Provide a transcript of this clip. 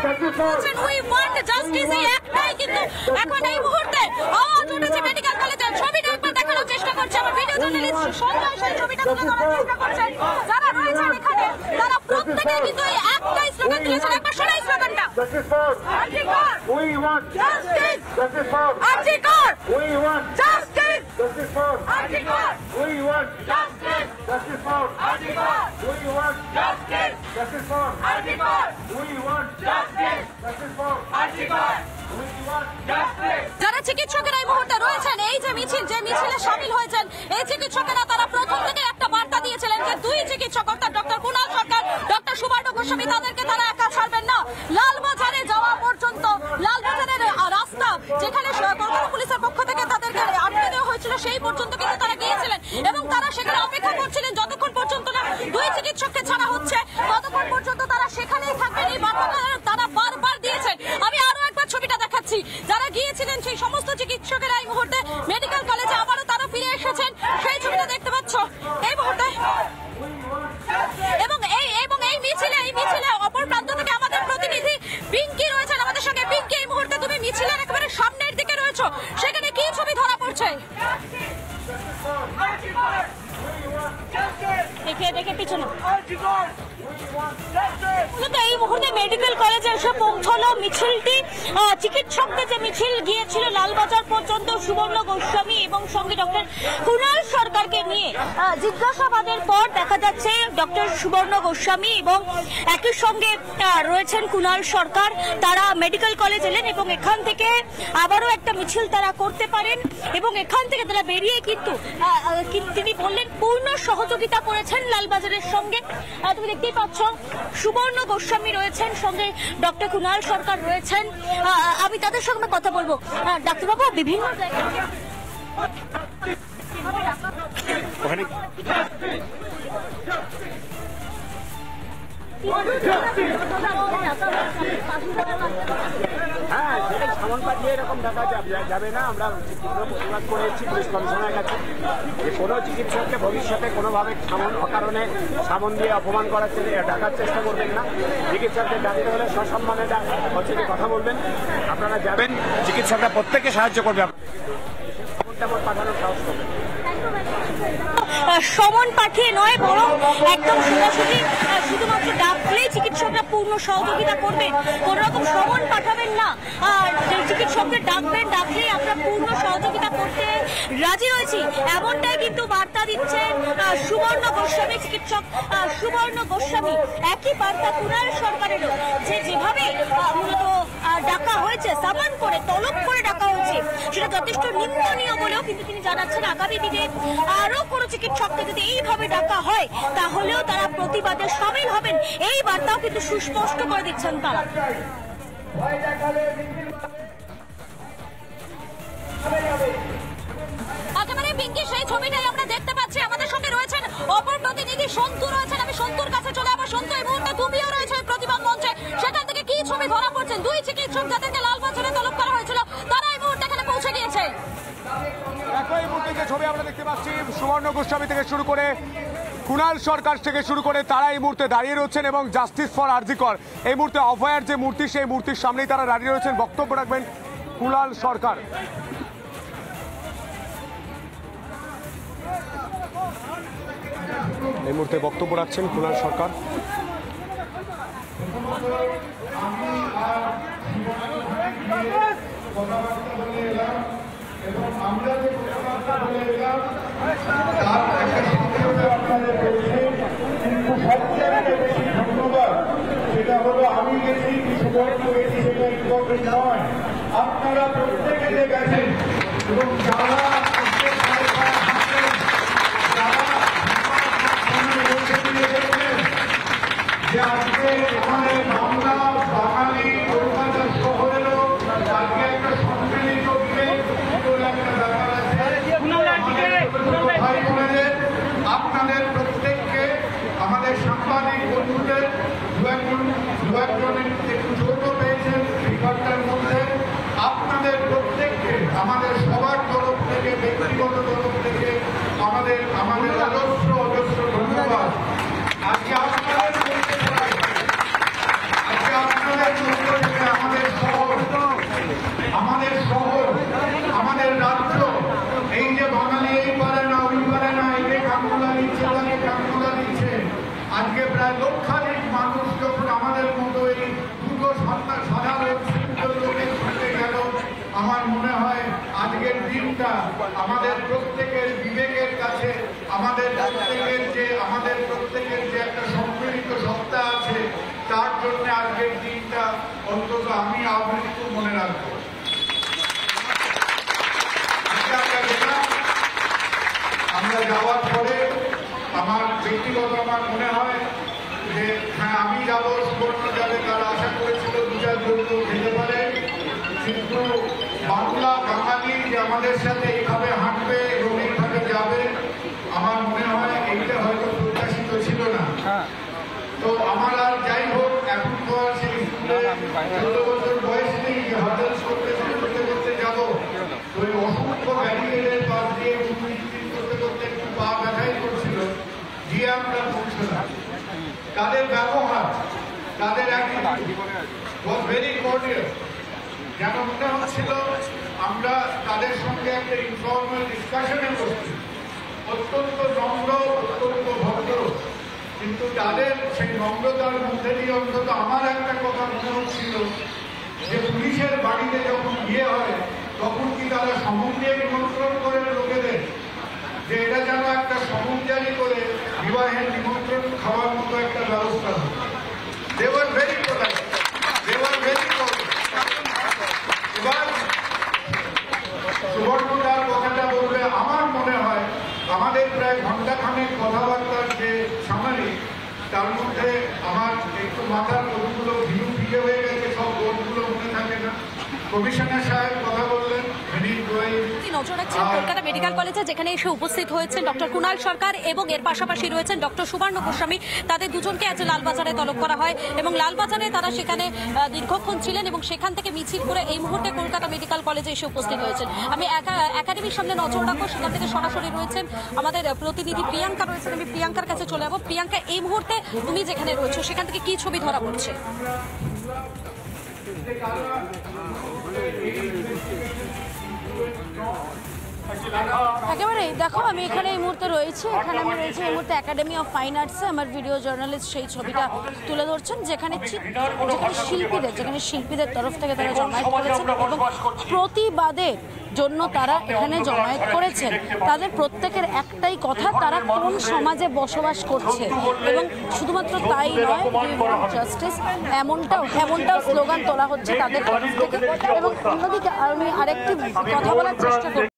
বলছেন we want justice, এই একটাই কিন্তু এখন এই মুহূর্তে আওয়াজ উঠেছে মেডিকেল কলেজের। ছবিটা একবার দেখানোর চেষ্টা করছে আমার ভিডিও জার্নালিস্ট সঞ্জয়, সেই ছবিটা তুলে ধরার চেষ্টা করছেন। যারা রয়েছেন এখানে তারা প্রত্যেকে কিন্তু এই একটাই স্লোগান দিয়েছেন। একবার শোনাই স্লোগানটা, RG Kar we want justice, RG Kar we want justice, RG Kar we want justice, RG Kar we want justice, RG Kar we want justice, RG Kar we want justice. যারা চিকিৎসকেরা এই মুহূর্তে রয়েছেন এই যে মিছিল, যে মিছিলে শামিল হয়েছেন এই চিকিৎসকেরা, তারা প্রথম থেকে একটা বার্তা দিয়েছিলেন যে দুই চিকিৎসক অর্থাৎ ডক্টর কুণাল সরকার, ডক্টর সুবর্ণ গোস্বামী, তাদেরকে তারা একা ছাড়বেন না। লালবাজারে যাওয়া পর্যন্ত, লালবাজারের রাস্তা যেখানে কলকাতা পুলিশের পক্ষ থেকে তাদেরকে আটকে দেওয়া হয়েছিল সেই পর্যন্ত কিন্তু তারা গিয়েছিলেন এবং তারা সেখানে অপেক্ষা করছিলেন যতক্ষণ পর্যন্ত না দুই চিকিৎসককে ছাড়া হচ্ছে ততক্ষণ পর্যন্ত তারা সেখানেই থাকবেন। এই বার্তা তারা বারবার দিয়েছেন। আমি আরো একবার ছবিটা দেখাচ্ছি। যারা গিয়েছিলেন সেই সমস্ত চিকিৎসকেরা এই মুহূর্তে মেডিকেল কলেজে আবারও তারা ফিরে এসেছেন, সেই ছবিটা দেখতে পাচ্ছ এই মুহূর্তে। এবং এই মিছিলে অপর প্রান্ত থেকে আমাদের প্রতিনিধি পিঙ্কি রয়েছেন আমাদের সঙ্গে। পিঙ্কি, এই মুহূর্তে তুমি মিছিলের একেবারে সামনের দিকে রয়েছো, সেখানে কি ছবি ধরা পড়ছে? দেখে পিছনে এই মুহূর্তে মেডিকেল কলেজে এসে পৌঁছলো মিছিলটি। চিকিৎসকদের যে মিছিল গিয়েছিল লালবাজার পর্যন্ত সুবর্ণ গোস্বামী এবং সঙ্গে ডক্টর কুণাল সরকারকে নিয়ে জিজ্ঞাসাবাদের পর দেখা যাচ্ছে ডক্টর সুবর্ণ গোস্বামী এবং একই সঙ্গে রয়েছেন কুণাল সরকার, তারা মেডিকেল কলেজ এলেন এবং এখান থেকে আবারও একটা মিছিল তারা করতে পারেন এবং এখান থেকে তারা বেরিয়ে কিন্তু তিনি বললেন পূর্ণ সহযোগিতা করেছেন লালবাজারের সঙ্গে। তুমি দেখতেই পাচ্ছ সুবর্ণ গোস্বামী রয়েছেন, সঙ্গে ডক্টর কুণাল সরকার রয়েছেন। আমি তাদের সঙ্গে কথা বলবো। ডাক্তারবাবু, বিভিন্ন হ্যাঁ, সেটাই সামন পাঠিয়ে এরকম দেখা যাবে না। আমরা প্রতিবাদ করেছি পুলিশ কমিশনের কাছে যে কোনো চিকিৎসককে ভবিষ্যতে কোনোভাবে অকারণে সামন দিয়ে অপমান করার ডাকার চেষ্টা করবেন না। চিকিৎসকদের ডাকতে হলে সসম্মানে হচ্ছে যে কথা বলবেন, আপনারা যাবেন, চিকিৎসকরা প্রত্যেককে সাহায্য করবে, তেমন পাঠানোর সাহস করবেন। সমন পাঠিয়ে নয়, বরং একদম সরাসরি শুধুমাত্র ডাকলেই চিকিৎসকরা পূর্ণ সহযোগিতা করবে, কোন রকম সমন পাঠাবেন না। চিকিৎসকদের ডাকলেই আমরা পূর্ণ সহযোগিতা করতে রাজি রয়েছি, এমনটাই কিন্তু বার্তা দিচ্ছেন সুবর্ণ গোস্বামী, চিকিৎসক সুবর্ণ গোস্বামী। একই বার্তা কুণাল সরকারেরও, যে যেভাবে মূলত ডাকা হয়েছে, সামান করে তলব করে ডাকা হয়েছে, সেটা যথেষ্ট নিন্দনীয় বলেও কিন্তু তিনি জানাচ্ছেন আগামী দিনে আরো কোনো চিকিৎসককে যদি এইভাবে ডাকা হয় তাহলেও তারা প্রতিবাদে সামিল হবেন, এই বার্তাও কিন্তু সুস্পষ্ট করে দিচ্ছেন তারা। একেবারে পিঙ্কি, সেই ছবিটাই আমরা দেখতে পাচ্ছি। আমাদের সঙ্গে রয়েছেন অপর প্রতিনিধি সন্তু রয়েছেন। আমি সন্তুর কাছে চলে আবার। সন্তু, এই মুহূর্তে তুমিও রয়েছে প্রতিবাদ মঞ্চে, সেখান থেকে কি ছবি ধরা পড়ছেন? দুই চিকিৎসক যাদেরকে লালবাজারে তলব করা হয়েছিল তারা এই মুহূর্তে এখানে পৌঁছে গিয়েছে। এই মুহূর্তে যে ছবি আমরা দেখতে পাচ্ছি, সুবর্ণ গোস্বামী থেকে শুরু করে কুণাল সরকার থেকে শুরু করে তারা এই মুহূর্তে দাঁড়িয়ে রয়েছেন এবং জাস্টিস ফর আরজিকর, এই মুহূর্তে অভয়ার যে মূর্তি, সেই মূর্তির সামনেই তারা দাঁড়িয়ে রয়েছেন। বক্তব্য রাখবেন কুণাল সরকার। এই মুহূর্তে বক্তব্য রাখছেন কুণাল সরকার। এবং আমরা যে কথাবার্তা বলে এলাম তার একটা শিক্ষা আপনাদের বলছি, কিন্তু সবচেয়ে বেশি ধন্যবাদ সেটা হলো আমি গেছি, কিছু বন্ধু গেছি, সেটা ইম্পর্টেন্ট নয়, আপনারা প্রত্যেকে যে গেছেন এবং যারা যে আজকে এখানে বাংলা বাঙালি কলকাতা শহরেরও আজকে একটা সম্মিলিত একটা ব্যাপার আছে। আপনাদের প্রত্যেককে, আমাদের সাংবাদিক বন্ধুদের দু একজন একটু ছোট পেয়েছেন বিভাগটার মধ্যে, আপনাদের প্রত্যেককে আমাদের সবার তরফ থেকে, ব্যক্তিগত তরফ থেকে আমাদের অজস্র ধন্যবাদ। আজকে আপনাদের জিনিসটা অন্তত আমি আবৃত্তি মনে রাখবো। আমরা যাওয়ার পরে আমার ব্যক্তিগত আমার মনে হয় যে হ্যাঁ আমি যাবো, সুবর্ণ যাবে, তারা আশা করেছিল 2-4 জন যেতে পারে, কিন্তু বাংলা বাঙালি যে আমাদের সাথে এইভাবে হাঁটবে এবং এইভাবে যাবে, আমার মনে হয় এইটা হয়তো প্রত্যাশিত ছিল না। তো আমার আর যাই হোক, এখন তো আর সেই স্কুলে 14 বছর বয়স নেই যে হঠাৎ করতে করতে যাবো। তো ওই অসংখ্য ব্যারিকেডের পাশ দিয়ে করতে করতে একটু পা ব্যথাই করছিল, গিয়ে আমরা পৌঁছলাম। তাদের ব্যবহার, তাদের ভেরি কর্ডিয়াল, যেন মনে হচ্ছিল আমরা তাদের সঙ্গে একটা ইনফর্মাল ডিসকাশনে বসছি। অত্যন্ত নম্র, অত্যন্ত ভদ্র, কিন্তু তাদের সেই নম্রতার মধ্যে দিয়ে অন্তত আমার একটা কথা মনে হচ্ছিল যে পুলিশের বাড়িতে যখন বিয়ে হয় তখন কি তারা সমন দিয়ে নিমন্ত্রণ করেন লোকেদের, যে এটা যেন একটা সমন জারি করে বিবাহের নিমন্ত্রণ খাওয়ার মতো একটা ব্যবস্থা হয়। They were very polite. They were very polite. এবার সুবর্ণদার কথাটা বলবে, আমার মনে হয় আমাদের প্রায় ঘন্টাখানেক কথাবার্তার যে সামারি, তার মধ্যে আমার একটু মাথার কতগুলো ভিউ ফিকে হয়ে গেছে, সব বোর্ডগুলো মনে থাকে না। কমিশনার সাহেব কথা বললেন, নজর রাখছেন কলকাতা মেডিকেল কলেজে, যেখানে এসে উপস্থিত হয়েছেন ডক্টর কুণাল সরকার এবং এর পাশাপাশি রয়েছেন ডক্টর সুবর্ণ গোস্বামী। তাদের দুজনকে আজ লালবাজারে তলব করা হয় এবং লালবাজারে তারা সেখানে দীর্ঘক্ষণ ছিলেন এবং সেখান থেকে মিছিল করে এই মুহূর্তে কলকাতা মেডিকেল কলেজে এসে উপস্থিত হয়েছেন। আমি একাডেমির সামনে নজর রাখবো, সেখান থেকে সরাসরি রয়েছেন আমাদের প্রতিনিধি প্রিয়াঙ্কা রয়েছেন। আমি প্রিয়াঙ্কার কাছে চলে যাবো। প্রিয়াঙ্কা, এই মুহূর্তে তুমি যেখানে রয়েছো সেখান থেকে কি ছবি ধরা পড়ছে? একেবারে দেখো, আমি এখানে এই মুহূর্তে রয়েছি, এখানে আমি রয়েছি এই মুহূর্তে একাডেমি অফ ফাইন আর্টসে। আমার ভিডিও জার্নালিস্ট সেই ছবিটা তুলে ধরছেন, যেখানে শিল্পীদের তরফ থেকে তারা জমায়েত করেছেন এবং প্রতিবাদের জন্য তারা এখানে জমায়েত করেছেন। তাদের প্রত্যেকের একটাই কথা, তারা কোন সমাজে বসবাস করছে এবং শুধুমাত্র তাই নয়, জাস্টিস এমনটাও স্লোগান তোলা হচ্ছে তাদের তরফ থেকে। এবং অন্যদিকে আমি আরেকটি কথা বলার চেষ্টা করব,